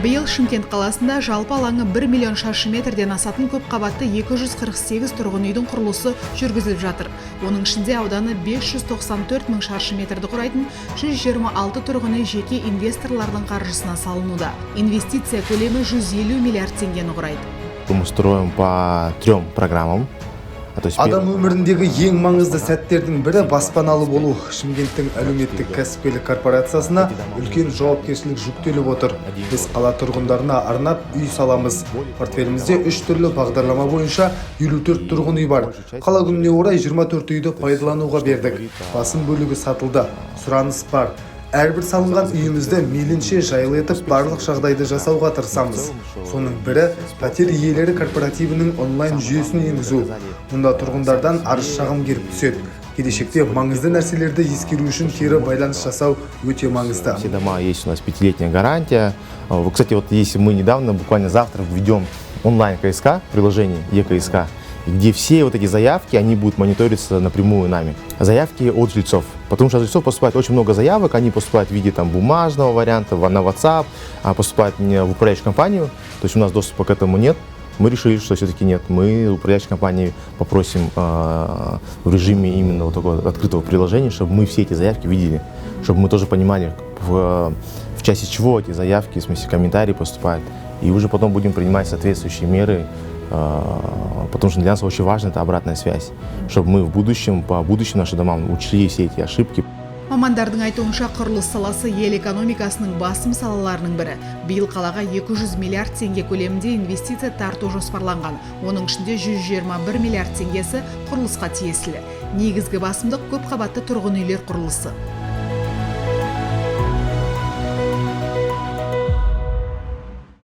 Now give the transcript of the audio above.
Биыл Шымкент қаласында жалпы алаңы 1 миллион шаршы метрден асатын көп қабатты 248 тұрғын үйдің құрылысы жүргізіліп жатыр. Оның ішінде ауданы 594 мың шаршы метрді құрайтын 126 тұрғын үй жеке инвесторлардың қаржысына салынуда. Инвестиция көлемі 150 миллиард теңгені құрайды. Мы строим по 3 программам. Адам өміріндегі ең маңызды сәттердің бірі баспаналы болу. Шымкенттің әлеуметтік кәсіпкерлік корпорациясына үлкен жауапкершілік жүктеліп отыр. Біз қала тұрғындарына арнап үй саламыз. Портфелімізде 3 түрлі бағдарлама бойынша 54 тұрғын үй бар. Қала күніне орай 24 үйді пайдалануға бердік. Басым бөлігі сатылды. Сұраныс бар. Әрбір салынған үйімізді мейлінше жайлы етіп барлық жағдайды жасауға тырысамыз. Соның бірі пәтер иелері корпоративінің онлайн жүйесін енгізу. Мұнда тұрғындардан арыз шағым келіп түседі. Келешекте маңызды нәрселерді ескеру үшін кері байланыс жасау өте маңызды. Все дома есть у нас 5-летняя гарантия. Кстати, вот если мы недавно, буквально завтра введем онлайн КСК, приложение ЕКСК, где все вот эти заявки, они будут мониториться напрямую нами. Заявки от жильцов. Потому что от жильцов поступает очень много заявок, они поступают в виде бумажного варианта, на WhatsApp, поступают в управляющую компанию, то есть у нас доступа к этому нет. Мы решили, что все-таки нет. Мы управляющей компании попросим в режиме именно вот такого открытого приложения, чтобы мы все эти заявки видели, чтобы мы тоже понимали, в части чего эти заявки, в смысле комментарии поступают. И уже потом будем принимать соответствующие меры, потому что для нас очень важна эта обратная связь, чтобы мы по будущим нашим домам учли все эти ошибки. Мамандардың айтуынша құрылыс саласы ел экономикасының басым салаларының бірі. Биыл қалаға 200 миллиард теңге көлемінде инвестиция тарту жоспарланған. Оның ішінде 121 миллиард теңгесі құрылысқа тиесілі. Негізгі басымдық көп қабатты тұрғын үйлер құрылысы.